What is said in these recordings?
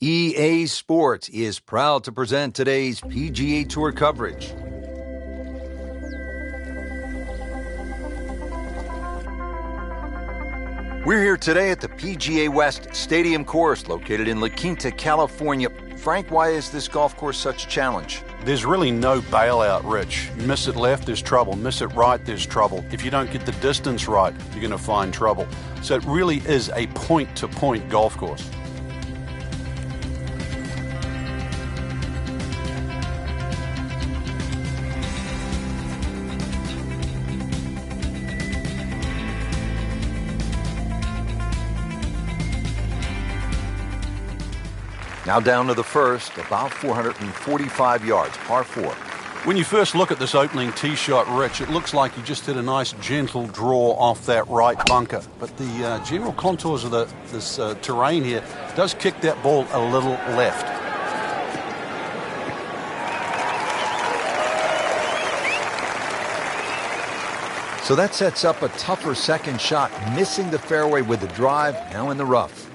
EA Sports is proud to present today's PGA Tour coverage. We're here today at the PGA West Stadium course located in La Quinta, California. Frank, why is this golf course such a challenge? There's really no bailout, Rich. You miss it left, there's trouble. Miss it right, there's trouble. If you don't get the distance right, you're going to find trouble. So it really is a point-to-point golf course. Now down to the first, about 445 yards, par 4. When you first look at this opening tee shot, Rich, it looks like you just did a nice gentle draw off that right bunker. But the general contours of this terrain here does kick that ball a little left. So that sets up a tougher second shot, missing the fairway with the drive, now in the rough.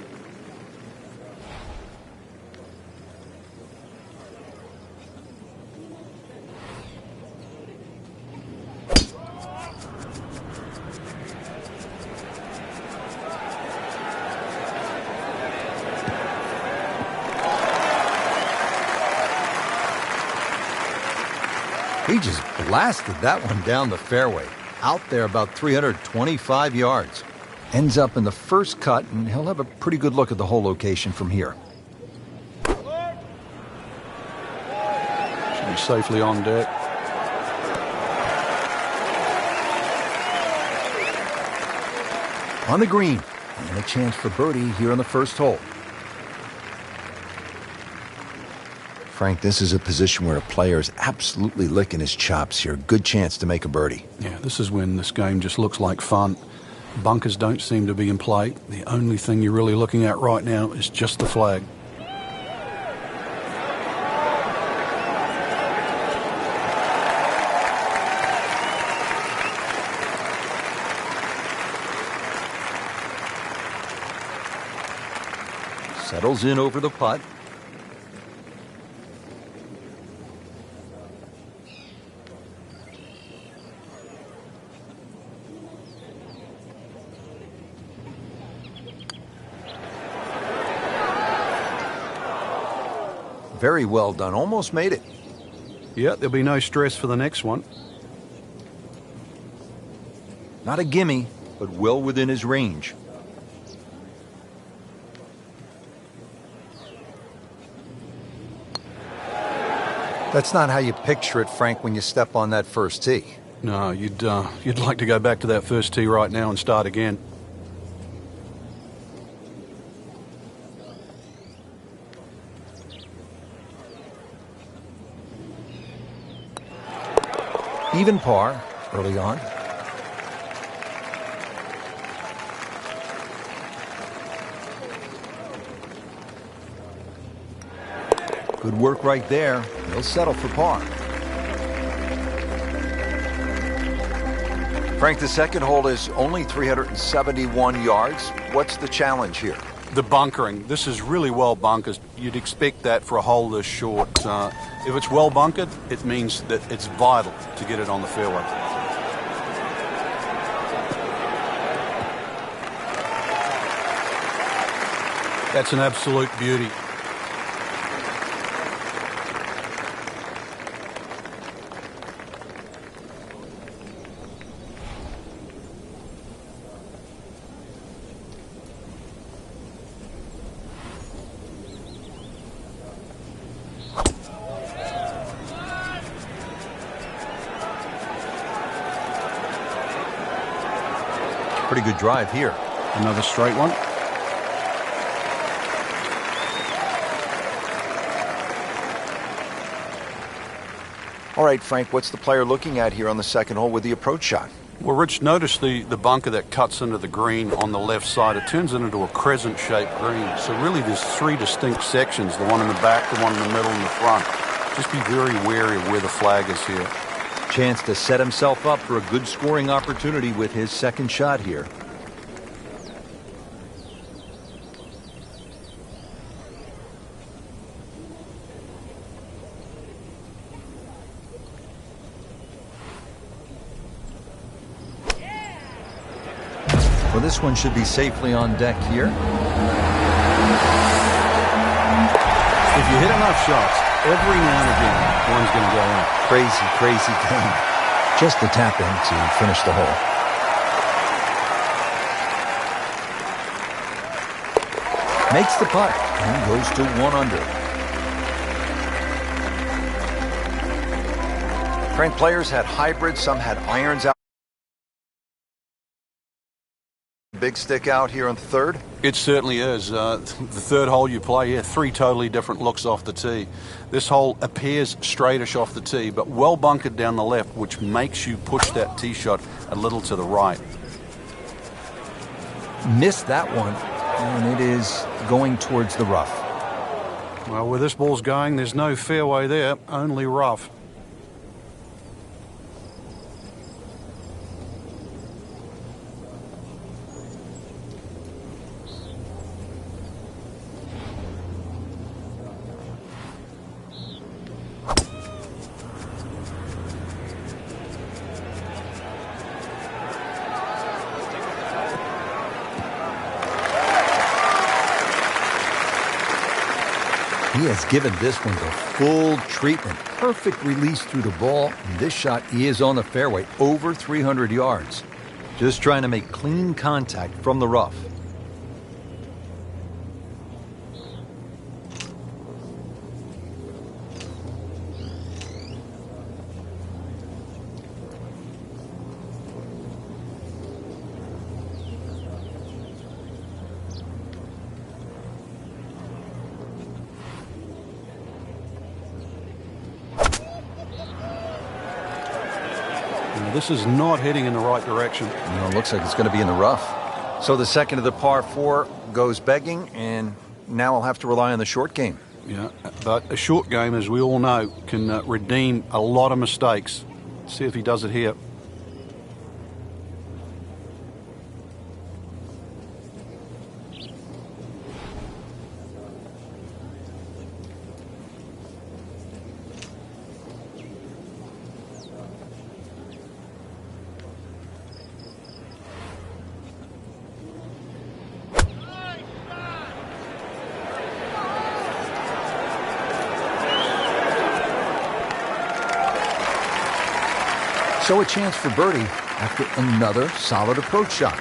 He just blasted that one down the fairway. Out there about 325 yards. Ends up in the first cut, and he'll have a pretty good look at the whole location from here. Should be safely on deck. On the green, and a chance for birdie here on the first hole. Frank, this is a position where a player is absolutely licking his chops here. Good chance to make a birdie. Yeah, this is when this game just looks like fun. Bunkers don't seem to be in play. The only thing you're really looking at right now is just the flag. Settles in over the putt. Very well done. Almost made it. Yeah, there'll be no stress for the next one. Not a gimme, but well within his range. That's not how you picture it, Frank, when you step on that first tee. No, you'd like to go back to that first tee right now and start again. Even par early on. Good work right there. He'll settle for par. Frank, the second hole is only 371 yards. What's the challenge here? The bunkering. This is really well bunkered. You'd expect that for a hole this short. If it's well bunkered, it means that it's vital to get it on the fairway. That's an absolute beauty. Pretty good drive here. Another straight one. All right, Frank, what's the player looking at here on the second hole with the approach shot? Well, Rich, notice the bunker that cuts into the green on the left side. It turns it into a crescent-shaped green. So really there's three distinct sections, the one in the back, the one in the middle, and the front. Just be very wary of where the flag is here. Chance to set himself up for a good scoring opportunity with his second shot here. Well, this one should be safely on deck here. If you hit enough shots, every now and again, one's going to go in. Crazy, crazy game. Just a tap in to finish the hole. Makes the putt and goes to 1 under. Frank, players had hybrids, some had irons out. Big stick out here on the third. It certainly is. The third hole you play here, 3 totally different looks off the tee. This hole appears straightish off the tee, but well bunkered down the left, which makes you push that tee shot a little to the right. Missed that one, and it is going towards the rough. Well, where this ball's going, there's no fairway there, only rough. He has given this one the full treatment. Perfect release through the ball. And this shot is on the fairway, over 300 yards. Just trying to make clean contact from the rough. This is not heading in the right direction. It looks like it's going to be in the rough. So the second of the par 4 goes begging, and now I'll have to rely on the short game. Yeah, but a short game, as we all know, can redeem a lot of mistakes. See if he does it here. So a chance for birdie after another solid approach shot.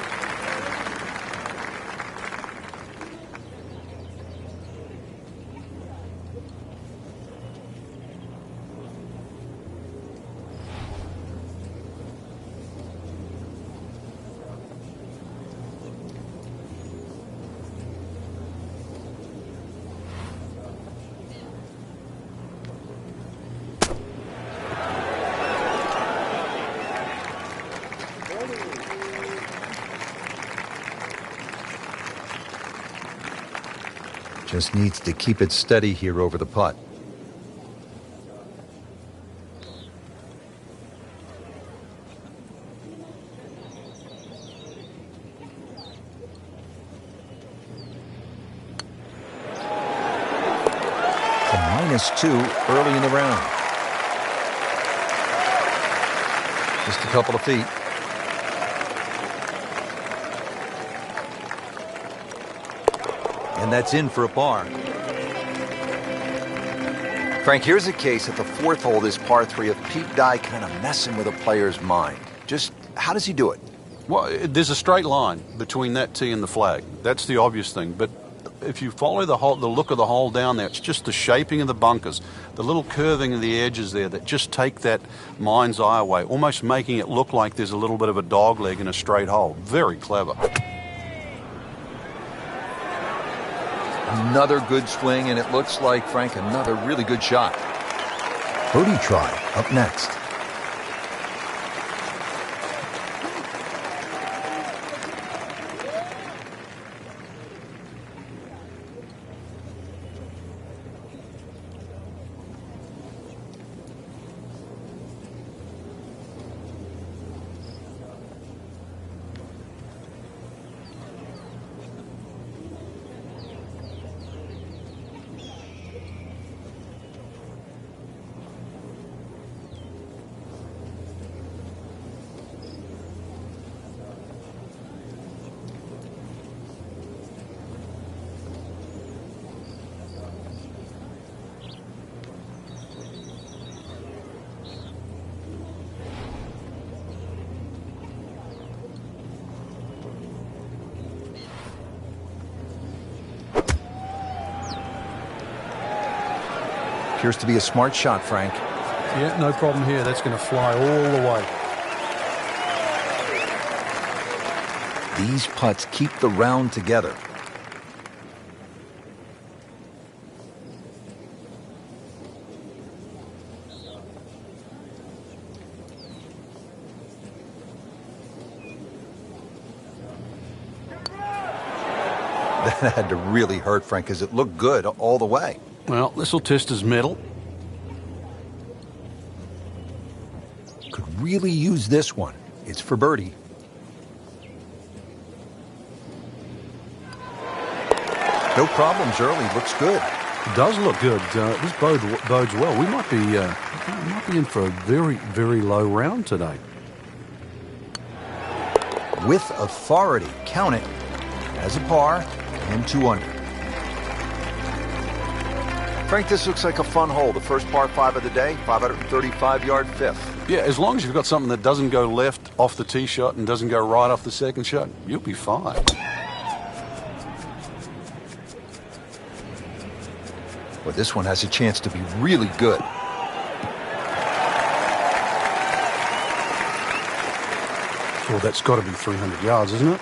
Just needs to keep it steady here over the putt. To -2 early in the round. Just a couple of feet. And that's in for a par. Frank, here's a case at the 4th hole, this par 3 of Pete Dye kind of messing with a player's mind. Just how does he do it? Well, there's a straight line between that tee and the flag. That's the obvious thing. But if you follow the look of the hole down there, it's just the shaping of the bunkers, the little curving of the edges there that just take that mind's eye away, almost making it look like there's a little bit of a dog leg in a straight hole. Very clever. Another good swing, and it looks like, Frank, another really good shot. Birdie try up next. Appears to be a smart shot, Frank. Yeah, no problem here. That's going to fly all the way. These putts keep the round together. That had to really hurt, Frank, because it looked good all the way. Well, this will test his mettle. Could really use this one. It's for birdie. No problems early. Looks good. It does look good. This bodes well. We might be in for a very, very low round today. With authority. Count it. As a par and 2 under. Frank, this looks like a fun hole. The first par 5 of the day, 535-yard fifth. Yeah, as long as you've got something that doesn't go left off the tee shot and doesn't go right off the second shot, you'll be fine. Well, this one has a chance to be really good. Well, that's got to be 300 yards, isn't it?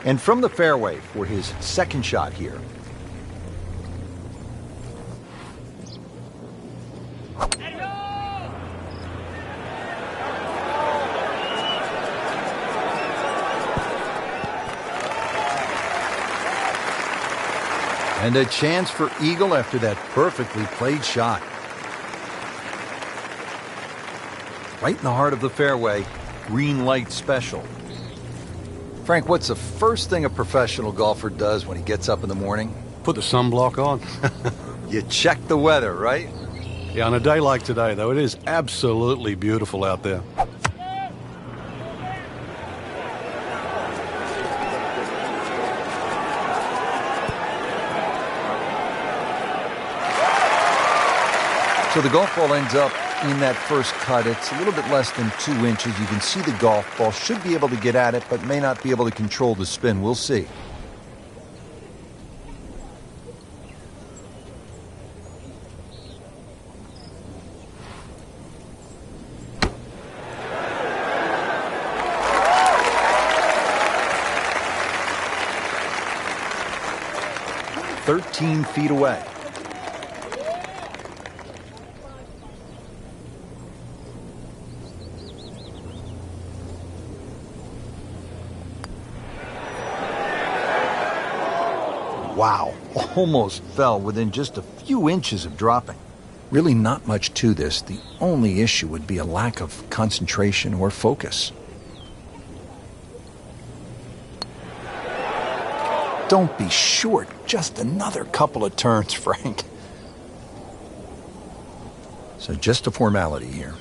And from the fairway for his second shot here. And a chance for eagle after that perfectly played shot. Right in the heart of the fairway, green light special. Frank, what's the first thing a professional golfer does when he gets up in the morning? Put the sunblock on. You check the weather, right? Yeah, on a day like today, though, it is absolutely beautiful out there. So the golf ball ends up in that first cut. It's a little bit less than 2 inches. You can see the golf ball. Should be able to get at it, but may not be able to control the spin. We'll see. "13 feet away." Wow, almost fell within just a few inches of dropping. Really not much to this. The only issue would be a lack of concentration or focus. Don't be short. Just another couple of turns, Frank. So just a formality here.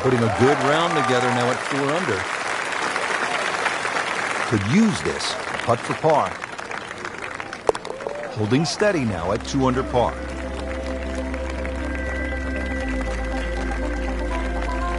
Putting a good round together now at 4 under. Could use this. Putt for par. Holding steady now at 2 under par.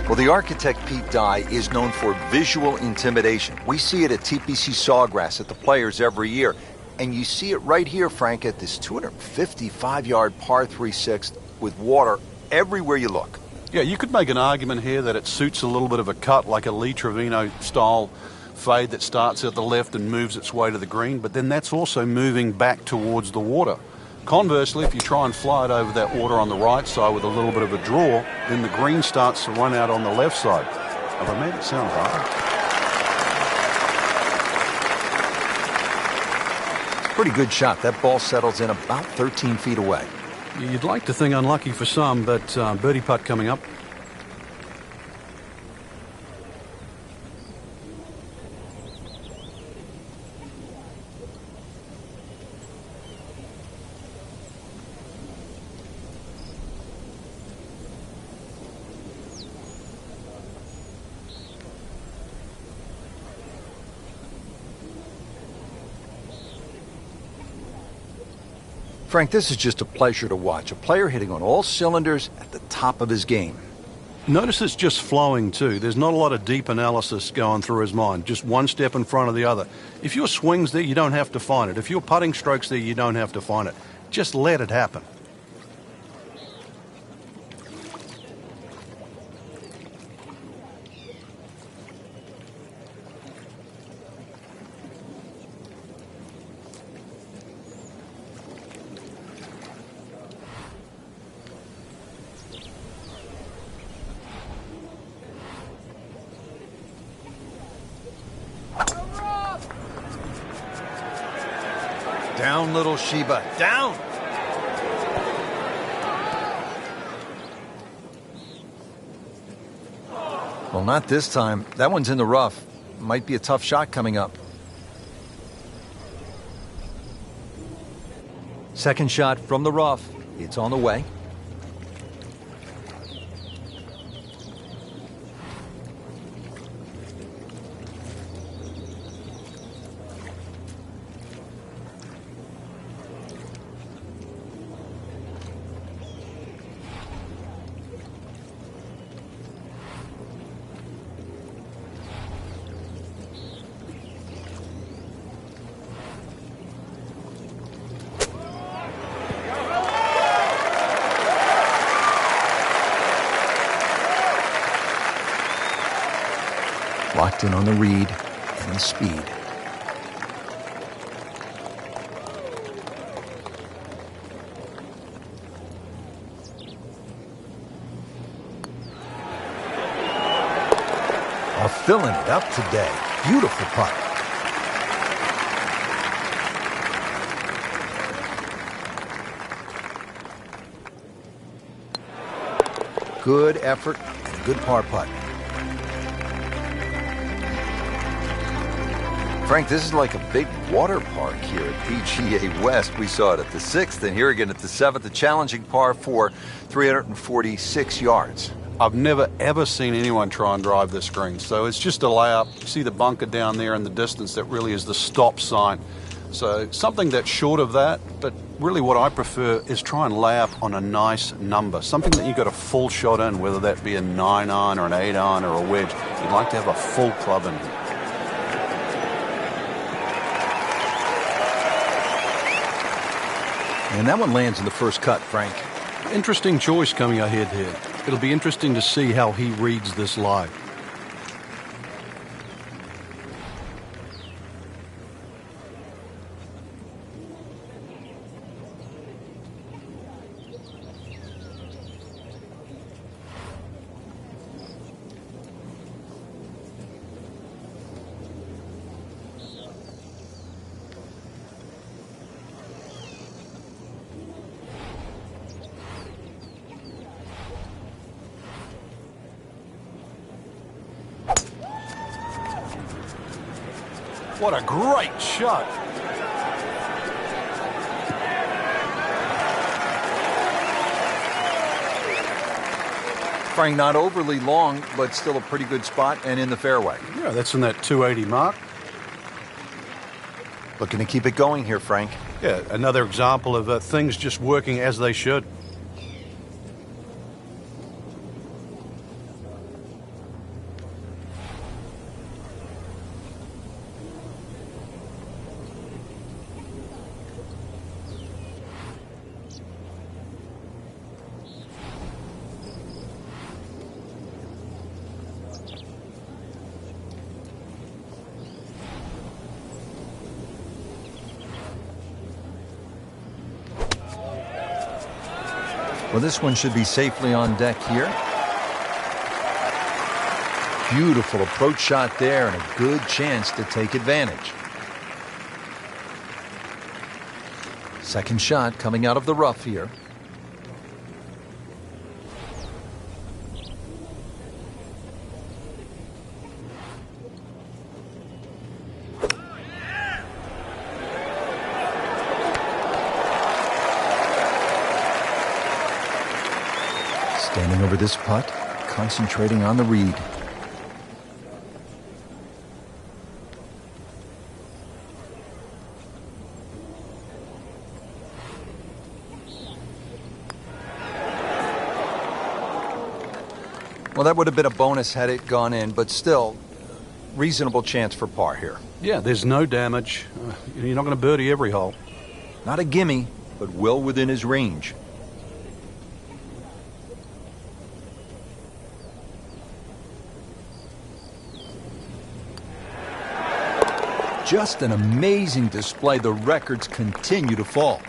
Well, the architect Pete Dye is known for visual intimidation. We see it at TPC Sawgrass at the Players every year. And you see it right here, Frank, at this 255-yard par 3/6 with water everywhere you look. Yeah, you could make an argument here that it suits a little bit of a cut, like a Lee Trevino style fade that starts at the left and moves its way to the green, but then that's also moving back towards the water. Conversely, if you try and fly it over that water on the right side with a little bit of a draw, then the green starts to run out on the left side. Have I made it sound hard? Pretty good shot. That ball settles in about 13 feet away. You'd like to think unlucky for some, but birdie putt coming up. Frank, this is just a pleasure to watch. A player hitting on all cylinders at the top of his game. Notice it's just flowing too. There's not a lot of deep analysis going through his mind. Just one step in front of the other. If your swing's there, you don't have to find it. If your putting stroke's there, you don't have to find it. Just let it happen. Down, little Sheba, down! Well, not this time. That one's in the rough. Might be a tough shot coming up. Second shot from the rough. It's on the way. Locked in on the read and the speed. Filling it up today. Beautiful putt. Good effort and a good par putt. Frank, this is like a big water park here at PGA West. We saw it at the 6th, and here again at the 7th, a challenging par 4, 346 yards. I've never, ever seen anyone try and drive this green. So it's just a layup. You see the bunker down there in the distance. That really is the stop sign. So something that's short of that, but really what I prefer is try and lay up on a nice number. Something that you got a full shot in, whether that be a 9-iron or an 8-iron or a wedge. You'd like to have a full club in here. And that one lands in the first cut, Frank. Interesting choice coming ahead here. It'll be interesting to see how he reads this lie. What a great shot. Frank, not overly long, but still a pretty good spot and in the fairway. Yeah, that's in that 280 mark. Looking to keep it going here, Frank. Yeah, another example of things just working as they should. Well, this one should be safely on deck here. Beautiful approach shot there and a good chance to take advantage. Second shot coming out of the rough here. Standing over this putt, concentrating on the read. Well, that would have been a bonus had it gone in, but still, reasonable chance for par here. Yeah, there's no damage. You're not going to birdie every hole. Not a gimme, but well within his range. Just an amazing display. The records continue to fall.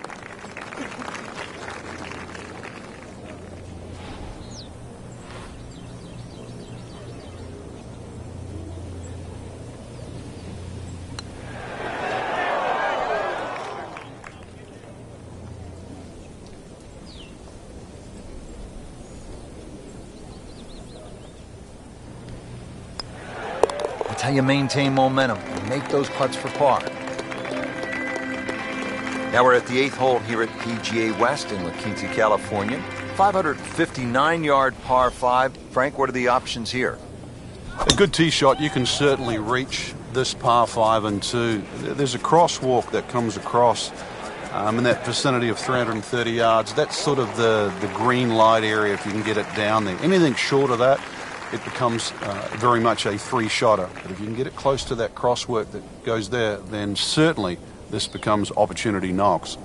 That's how you maintain momentum and make those putts for par. Now we're at the 8th hole here at PGA West in La Quinta, California. 559-yard par 5. Frank, what are the options here? A good tee shot, you can certainly reach this par 5 and 2. There's a crosswalk that comes across in that vicinity of 330 yards. That's sort of the green light area if you can get it down there. Anything short of that, it becomes very much a three-shotter. But if you can get it close to that crosswork that goes there, then certainly this becomes opportunity knocks.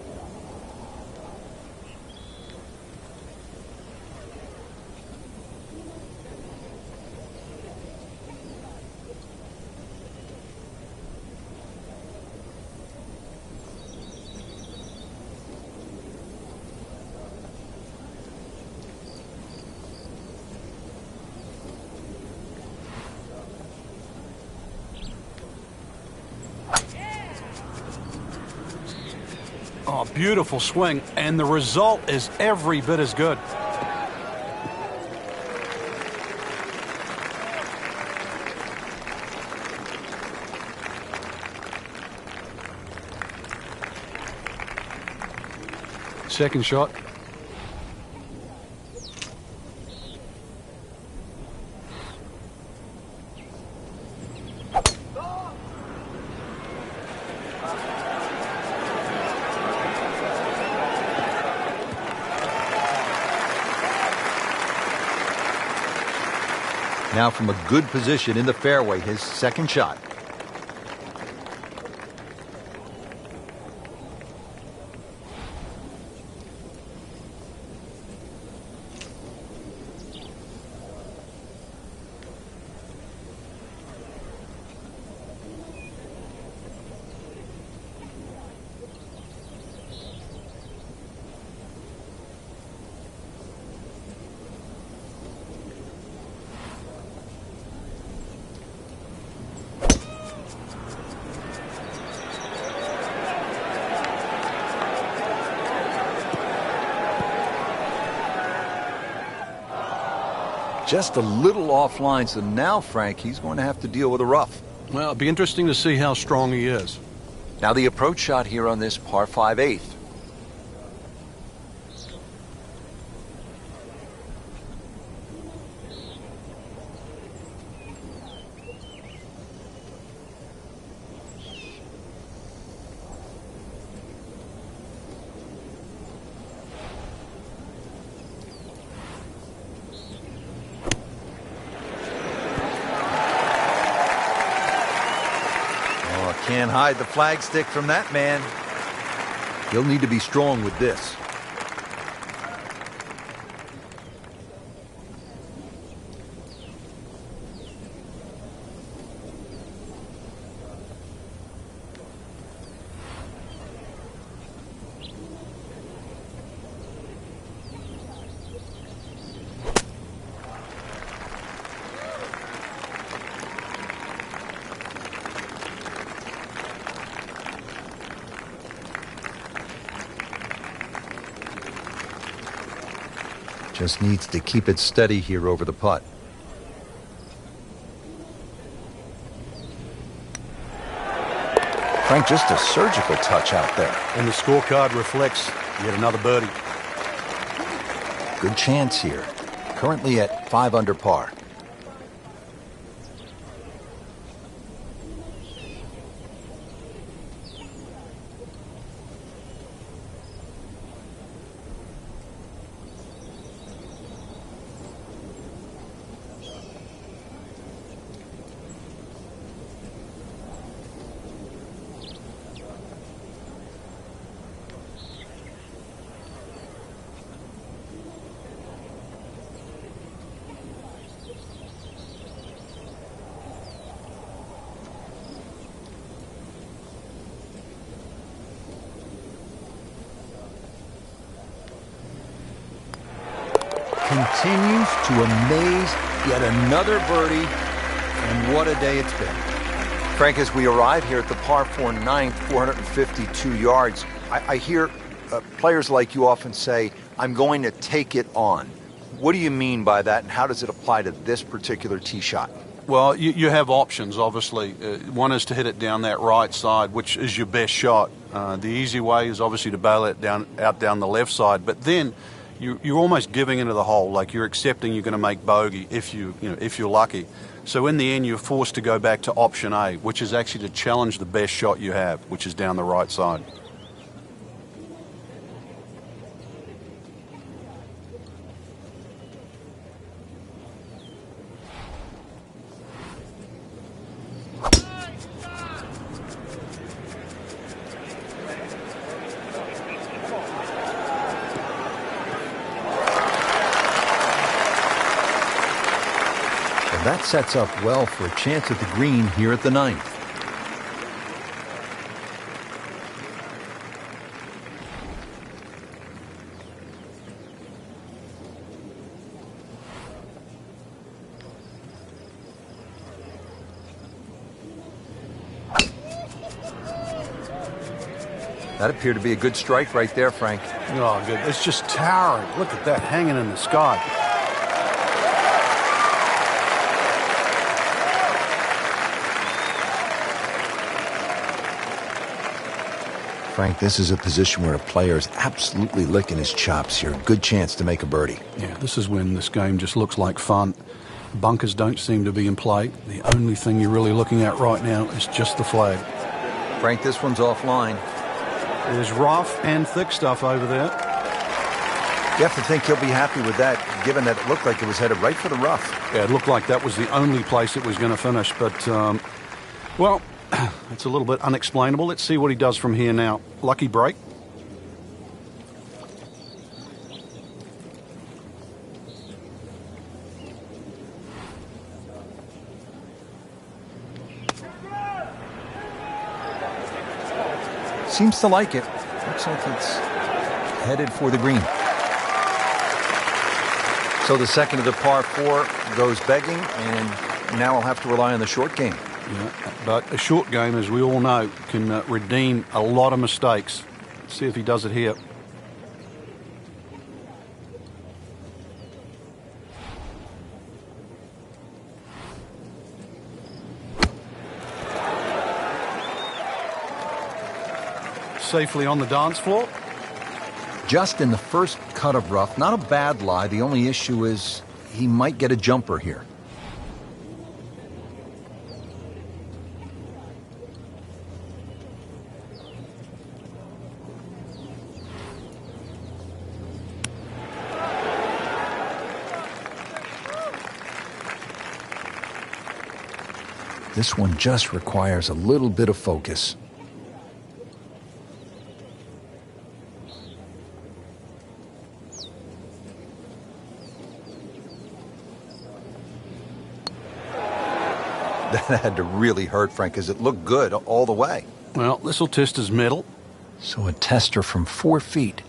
Oh, beautiful swing, and the result is every bit as good. Second shot. Now from a good position in the fairway, his second shot. Just a little offline, so now, Frank, he's going to have to deal with a rough. Well, it'll be interesting to see how strong he is. Now the approach shot here on this par 5/8. Can't hide the flagstick from that man. He'll need to be strong with this. Just needs to keep it steady here over the putt. Frank, just a surgical touch out there. And the scorecard reflects yet another birdie. Good chance here. currently at 5 under par. Continues to amaze, yet another birdie, and what a day it's been. Frank, as we arrive here at the par 4 ninth, 452 yards, I hear players like you often say, I'm going to take it on. What do you mean by that, and how does it apply to this particular tee shot? Well, you have options, obviously. One is to hit it down that right side, which is your best shot. The easy way is obviously to bail it out down the left side, but then you're almost giving into the hole, like you're accepting you're going to make bogey if you're lucky. So in the end, you're forced to go back to option A, which is actually to challenge the best shot you have, which is down the right side. That sets up well for a chance at the green here at the ninth. That appeared to be a good strike right there, Frank. Oh, good. It's just towering. Look at that, hanging in the sky. Frank, this is a position where a player is absolutely licking his chops here. Good chance to make a birdie. Yeah, this is when this game just looks like fun. Bunkers don't seem to be in play. The only thing you're really looking at right now is just the flag. Frank, this one's offline. There's rough and thick stuff over there. You have to think he'll be happy with that, given that it looked like it was headed right for the rough. Yeah, it looked like that was the only place it was going to finish, but, well, it's a little bit unexplainable. Let's see what he does from here now. Lucky break. Seems to like it. Looks like it's headed for the green. So the second of the par 4 goes begging, and now I'll have to rely on the short game. Yeah, but a short game, as we all know, can redeem a lot of mistakes. Let's see if he does it here. Safely on the dance floor. Just in the first cut of rough, not a bad lie. The only issue is he might get a jumper here. This one just requires a little bit of focus. That had to really hurt, Frank, because it looked good all the way. Well, this will test his mettle. So a tester from 4 feet.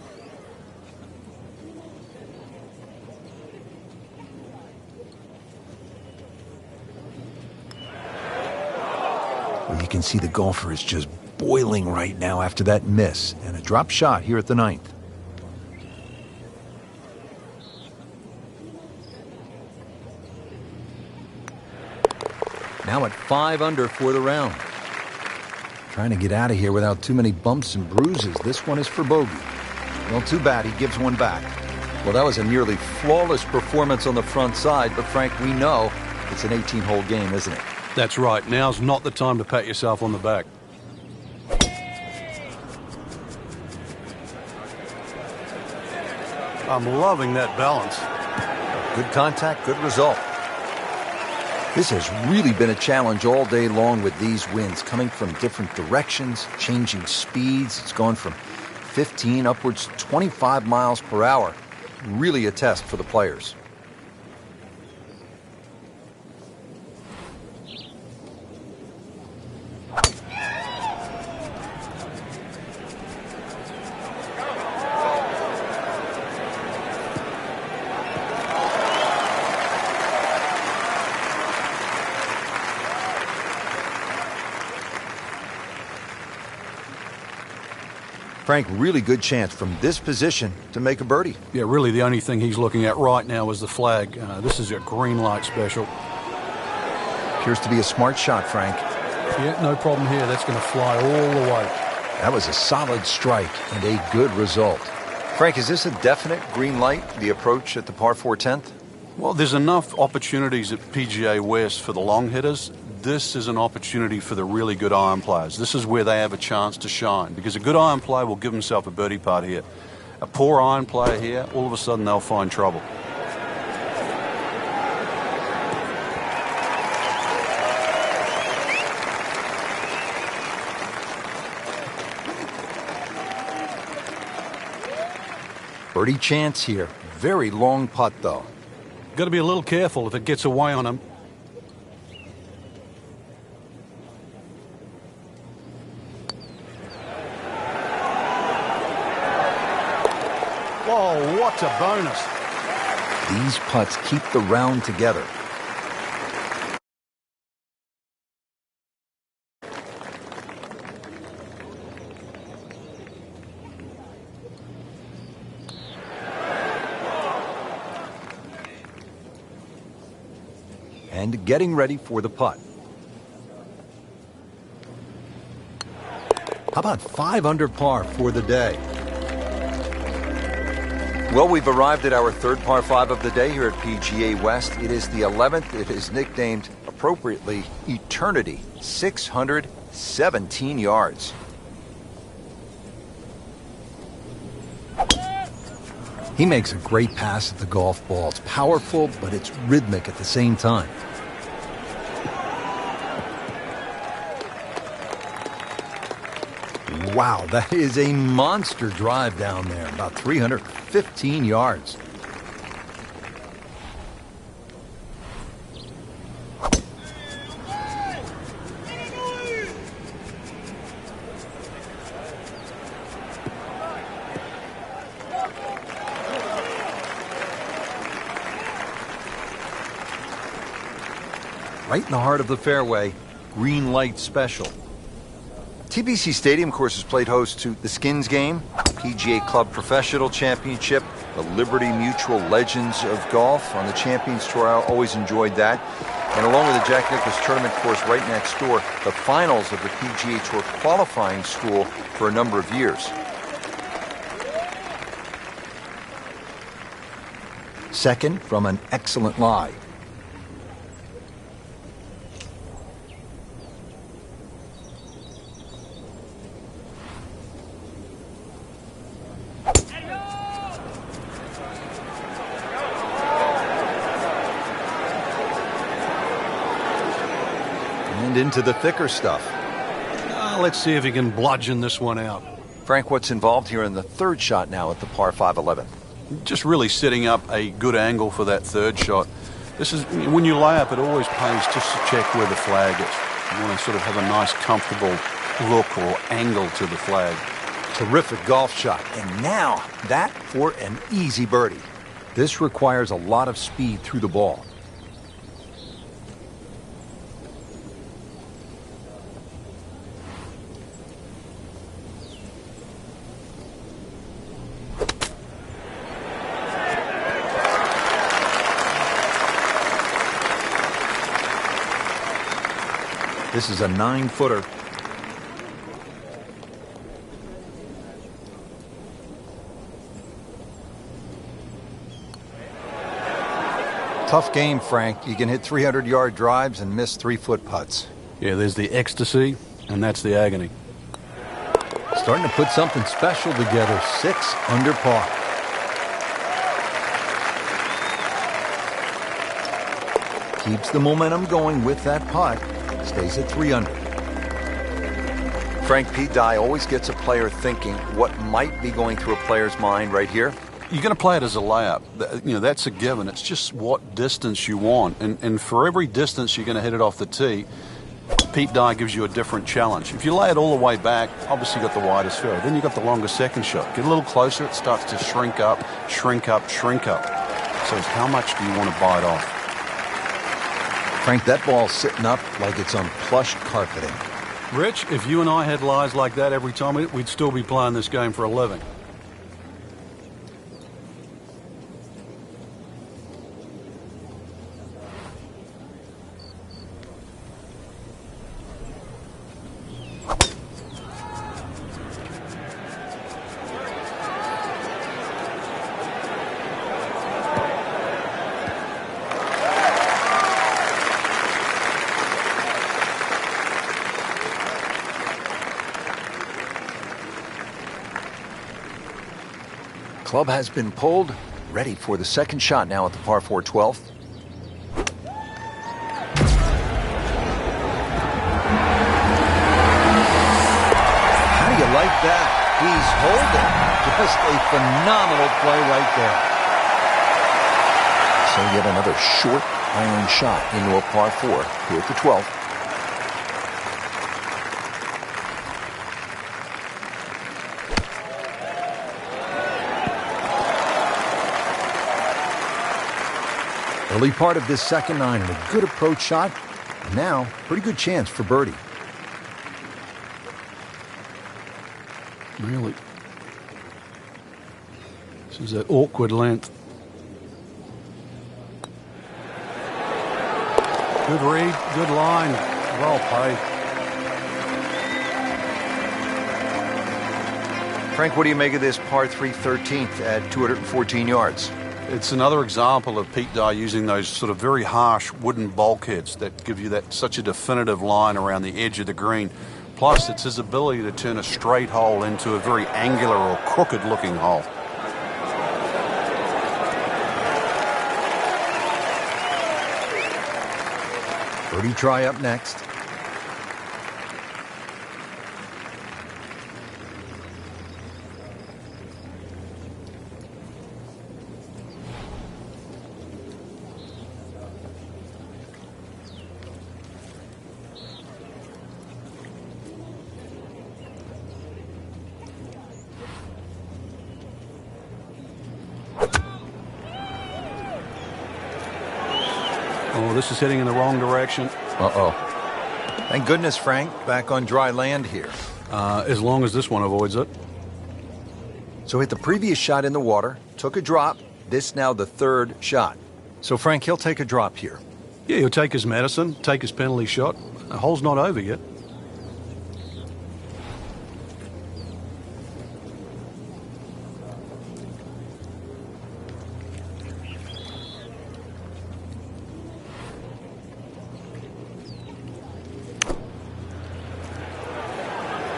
Well, you can see the golfer is just boiling right now after that miss. And a drop shot here at the ninth. Now at 5 under for the round. Trying to get out of here without too many bumps and bruises. This one is for bogey. Well, too bad. He gives one back. Well, that was a nearly flawless performance on the front side, but Frank, we know it's an 18-hole game, isn't it? That's right. Now's not the time to pat yourself on the back. I'm loving that balance. Good contact, good result. This has really been a challenge all day long with these winds coming from different directions, changing speeds. It's gone from 15 upwards to 25 miles per hour. Really a test for the players. Frank, really good chance from this position to make a birdie. Yeah, really the only thing he's looking at right now is the flag. This is a green light special. Appears to be a smart shot, Frank. Yeah, no problem here. That's going to fly all the way. That was a solid strike and a good result. Frank, is this a definite green light, the approach at the par 4 10th? Well, there's enough opportunities at PGA West for the long hitters. This is an opportunity for the really good iron players. This is where they have a chance to shine, because a good iron player will give himself a birdie putt here. A poor iron player here, all of a sudden they'll find trouble. Birdie chance here. Very long putt, though. Got to be a little careful if it gets away on him. Oh, what a bonus. These putts keep the round together. And getting ready for the putt. How about 5 under par for the day? Well, we've arrived at our third par 5 of the day here at PGA West. It is the 11th. It is nicknamed, appropriately, Eternity. 617 yards. He makes a great pass at the golf ball. It's powerful, but it's rhythmic at the same time. Wow, that is a monster drive down there, about 315 yards. Right in the heart of the fairway, green light special. TPC Stadium, of course, has played host to the Skins Game, PGA Club Professional Championship, the Liberty Mutual Legends of Golf on the Champions Tour. I always enjoyed that. And along with the Jack Nicklaus Tournament course right next door, the finals of the PGA Tour qualifying school for a number of years. Second from an excellent lie. And into the thicker stuff. Let's see if he can bludgeon this one out. Frank, what's involved here in the third shot now at the par 5 11? Just really setting up a good angle for that third shot. This is, when you lay up, it always pays just to check where the flag is. You want to sort of have a nice, comfortable look or angle to the flag. Terrific golf shot. And now, that for an easy birdie. This requires a lot of speed through the ball. This is a 9-footer. Tough game, Frank. You can hit 300-yard drives and miss 3-foot putts. Yeah, there's the ecstasy, and that's the agony. Starting to put something special together. 6 under par. Keeps the momentum going with that putt. Stays at 3 under. Frank, Pete Dye always gets a player thinking what might be going through a player's mind right here. You're going to play it as a layup. You know, that's a given. It's just what distance you want. And for every distance you're going to hit it off the tee, Pete Dye gives you a different challenge. If you lay it all the way back, obviously you've got the widest fairway. Then you've got the longer second shot. Get a little closer, it starts to shrink up, shrink up, shrink up. So it's how much do you want to bite off? Frank, that ball's sitting up like it's on plush carpeting. Rich, if you and I had lies like that every time, we'd still be playing this game for a living. Club has been pulled, ready for the second shot now at the par 4 12th. How do you like that? He's holding. Just a phenomenal play right there. So yet another short iron shot into a par 4 here at the 12th. Early part of this second nine and a good approach shot. Now, pretty good chance for birdie. Really? This is that awkward length. Good read, good line, well played. Frank, what do you make of this par 3 13th at 214 yards? It's another example of Pete Dye using those sort of very harsh wooden bulkheads that give you that such a definitive line around the edge of the green. Plus, it's his ability to turn a straight hole into a very angular or crooked-looking hole. Birdie try up next. Oh, this is heading in the wrong direction. Uh-oh. Thank goodness, Frank, back on dry land here. As long as this one avoids it. So hit the previous shot in the water, took a drop. This now the third shot. So Frank, he'll take a drop here. Yeah, he'll take his medicine, take his penalty shot. The hole's not over yet.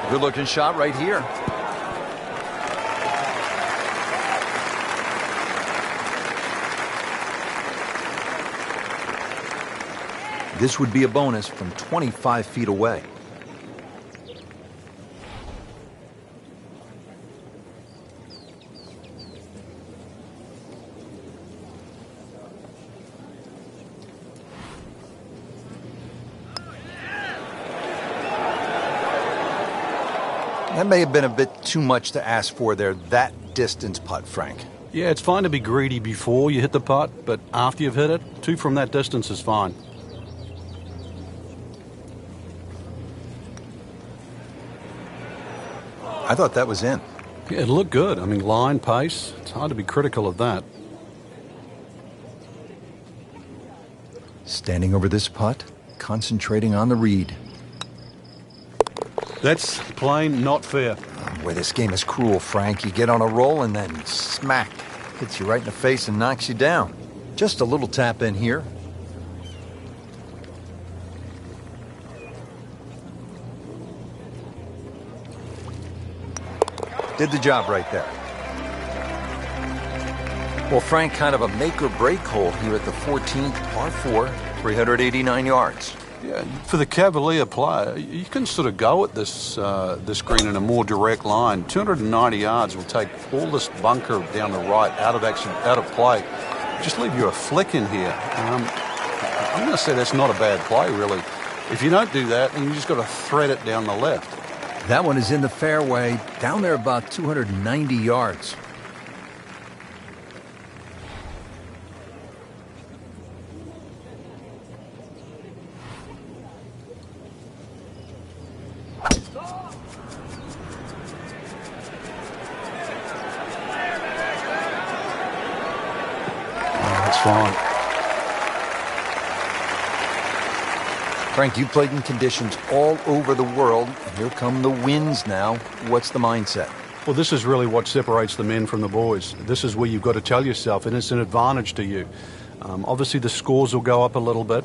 Good-looking shot right here. This would be a bonus from 25 feet away. That may have been a bit too much to ask for there, that distance putt, Frank. Yeah, it's fine to be greedy before you hit the putt, but after you've hit it, 2 from that distance is fine. I thought that was in. Yeah, it looked good. I mean, line, pace, it's hard to be critical of that. Standing over this putt, concentrating on the read. That's plain not fair. Boy, this game is cruel, Frank. You get on a roll and then smack. Hits you right in the face and knocks you down. Just a little tap in here. Did the job right there. Well, Frank, kind of a make-or-break hole here at the 14th, par 4, 389 yards. Yeah, for the Cavalier player, you can sort of go at this green in a more direct line. 290 yards will take all this bunker down the right out of play. Just leave you a flick in here. I'm going to say that's not a bad play, really. If you don't do that, then you just got to thread it down the left. That one is in the fairway, down there about 290 yards. That's fine. Frank, you played in conditions all over the world. Here come the winds now. What's the mindset? Well, this is really what separates the men from the boys. This is where you've got to tell yourself, and it's an advantage to you. Obviously, the scores will go up a little bit,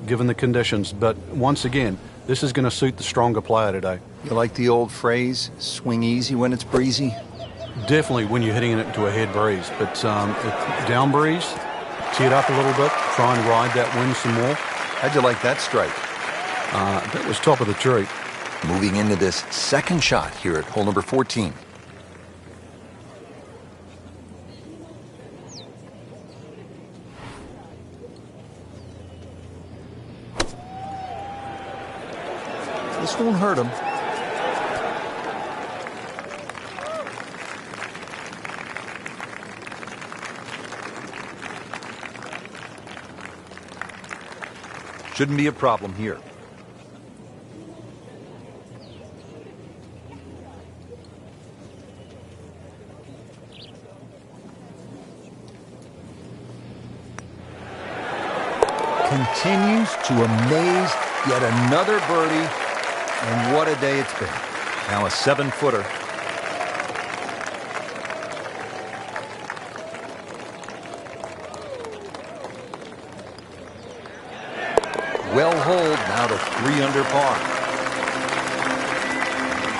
given the conditions. But once again, this is going to suit the stronger player today. You like the old phrase, swing easy when it's breezy? Definitely when you're hitting it into a head breeze. But down breeze, tee it up a little bit, try and ride that wind some more. How'd you like that strike? That was top of the tree. Moving into this second shot here at hole number 14. This won't hurt him. Shouldn't be a problem here. Continues to amaze. Yet another birdie. And what a day it's been. Now a 7-footer. Well holed, now to 3 under par.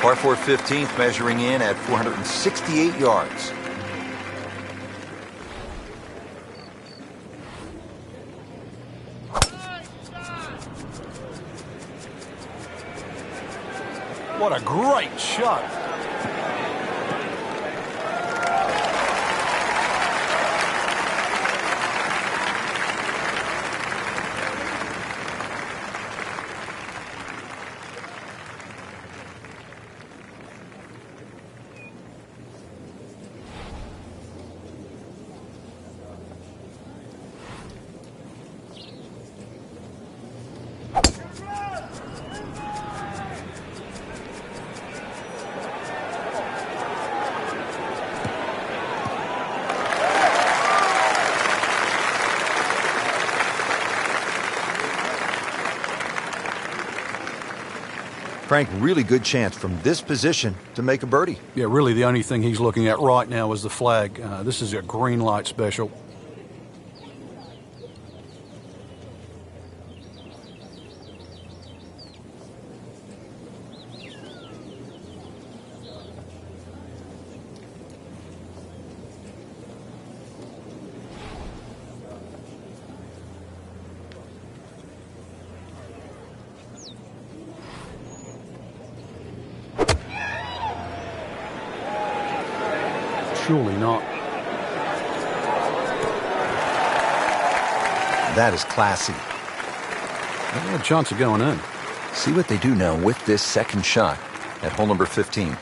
Par 4 15th, measuring in at 468 yards. What a great shot. Frank, really good chance from this position to make a birdie. Yeah, really the only thing he's looking at right now is the flag. This is a green light special. Surely not. That is classy. They had a chance of going in. See what they do now with this second shot at hole number 15.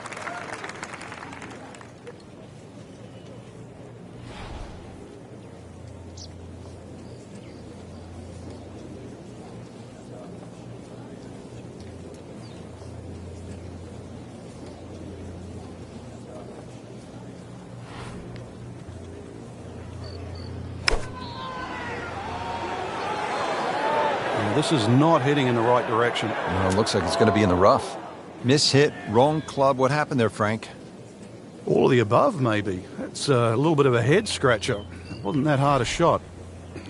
This is not heading in the right direction. Well, it looks like it's going to be in the rough. Miss hit, wrong club. What happened there, Frank? All of the above, maybe. It's a little bit of a head scratcher. It wasn't that hard a shot.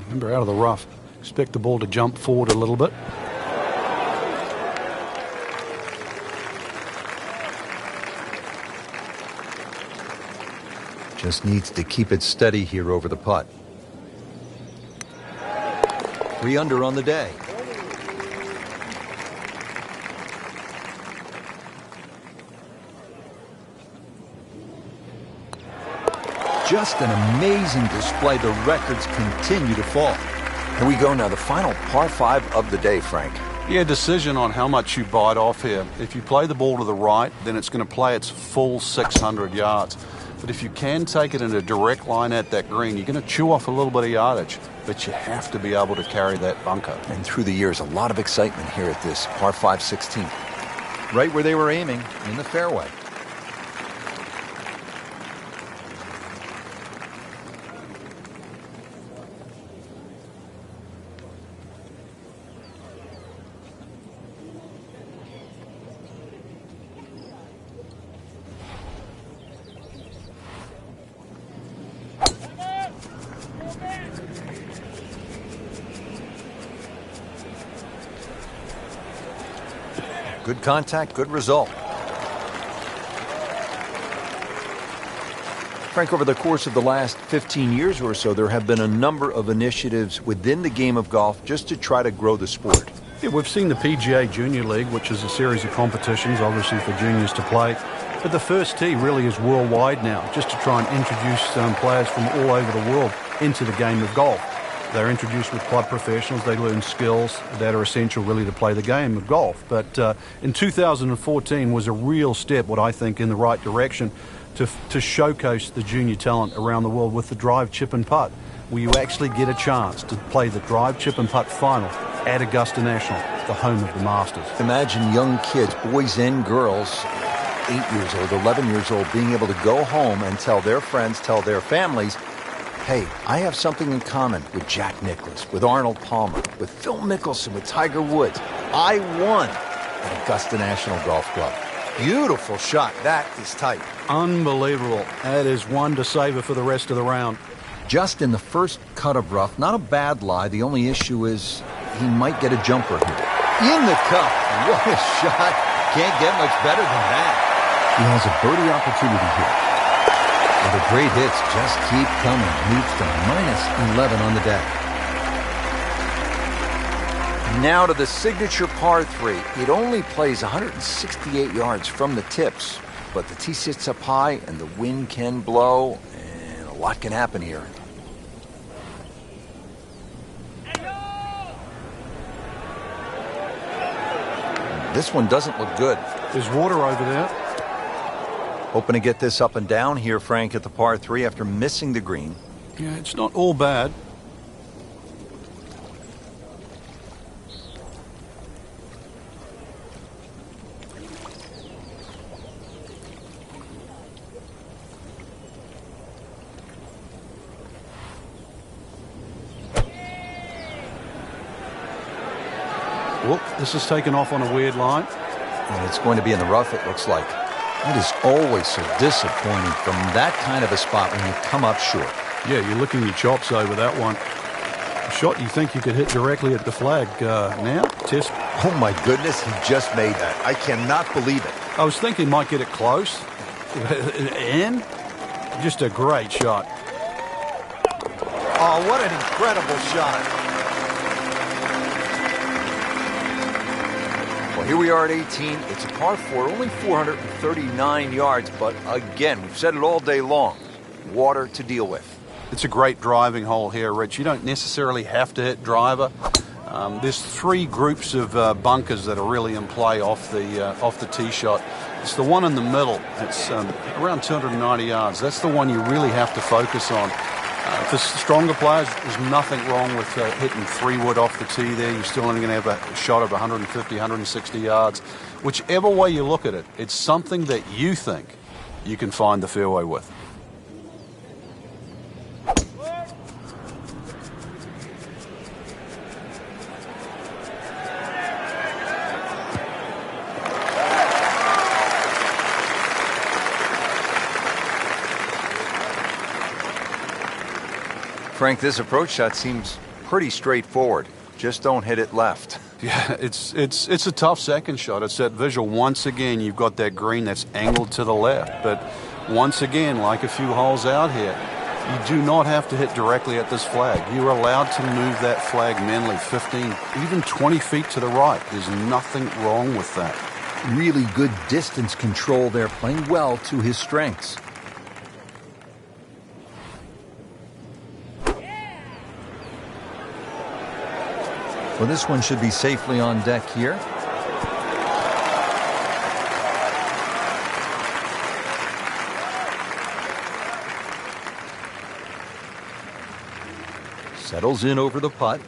Remember, out of the rough. Expect the ball to jump forward a little bit. Just needs to keep it steady here over the putt. 3 under on the day. Just an amazing display. The records continue to fall. Here we go now, the final par 5 of the day, Frank. Yeah, decision on how much you bite off here. If you play the ball to the right, then it's going to play its full 600 yards. But if you can take it in a direct line at that green, you're going to chew off a little bit of yardage. But you have to be able to carry that bunker. And through the years, a lot of excitement here at this par 5 16. Right where they were aiming, in the fairway. Good contact, good result. Frank, over the course of the last 15 years or so, there have been a number of initiatives within the game of golf just to try to grow the sport. Yeah, we've seen the PGA Junior League, which is a series of competitions, obviously for juniors to play. But the first tee really is worldwide now, just to try and introduce players from all over the world into the game of golf. They're introduced with club professionals. They learn skills that are essential really to play the game of golf. But in 2014 was a real step, what I think, in the right direction to showcase the junior talent around the world with the drive, chip and putt, where you actually get a chance to play the drive, chip and putt final at Augusta National, the home of the Masters. Imagine young kids, boys and girls, 8 years old, 11 years old, being able to go home and tell their friends, tell their families, hey, I have something in common with Jack Nicklaus, with Arnold Palmer, with Phil Mickelson, with Tiger Woods. I won at Augusta National Golf Club. Beautiful shot. That is tight. Unbelievable. That is one to savor for the rest of the round. Just in the first cut of rough, not a bad lie. The only issue is he might get a jumper here. In the cup. What a shot. Can't get much better than that. He has a birdie opportunity here. Well, the great hits just keep coming. Leads to -11 on the day. Now to the signature par 3. It only plays 168 yards from the tips, but the tee sits up high and the wind can blow, and a lot can happen here. This one doesn't look good. There's water over there. Hoping to get this up and down here, Frank, at the par 3 after missing the green. Yeah, it's not all bad. Whoop, this is taken off on a weird line. And it's going to be in the rough, it looks like. It is always so disappointing from that kind of a spot when you come up short. Yeah, you're licking your chops over that one. A shot you think you could hit directly at the flag. Now, Test. Oh, my goodness, he just made that. I cannot believe it. I was thinking he might get it close. And just a great shot. Oh, what an incredible shot. Well, here we are at 18. It's a par 4, only 439 yards. But again, we've said it all day long. Water to deal with. It's a great driving hole here, Rich. You don't necessarily have to hit driver. There's three groups of bunkers that are really in play off the tee shot. It's the one in the middle. It's around 290 yards. That's the one you really have to focus on. For stronger players, there's nothing wrong with hitting 3-wood off the tee there. You're still only going to have a shot of 150, 160 yards. Whichever way you look at it, it's something that you think you can find the fairway with. Frank, this approach shot seems pretty straightforward. Just don't hit it left. Yeah, it's a tough second shot. It's that visual. Once again, you've got that green that's angled to the left. But once again, like a few holes out here, you do not have to hit directly at this flag. You're allowed to move that flag mentally 15, even 20 feet to the right. There's nothing wrong with that. Really good distance control there, playing well to his strengths. Well, this one should be safely on deck here. Settles in over the putt.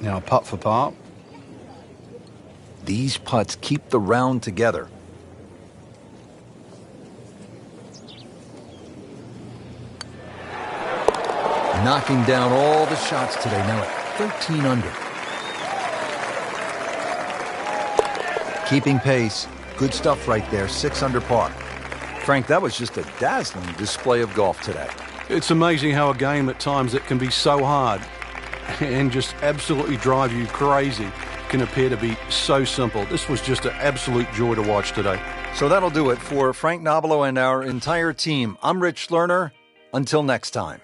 Now putt for par. These putts keep the round together. Knocking down all the shots today, now at 13 under. Keeping pace. Good stuff right there, 6 under par. Frank, that was just a dazzling display of golf today. It's amazing how a game at times that can be so hard and just absolutely drive you crazy can appear to be so simple. This was just an absolute joy to watch today. So that'll do it for Frank Nobilo and our entire team. I'm Rich Lerner. Until next time.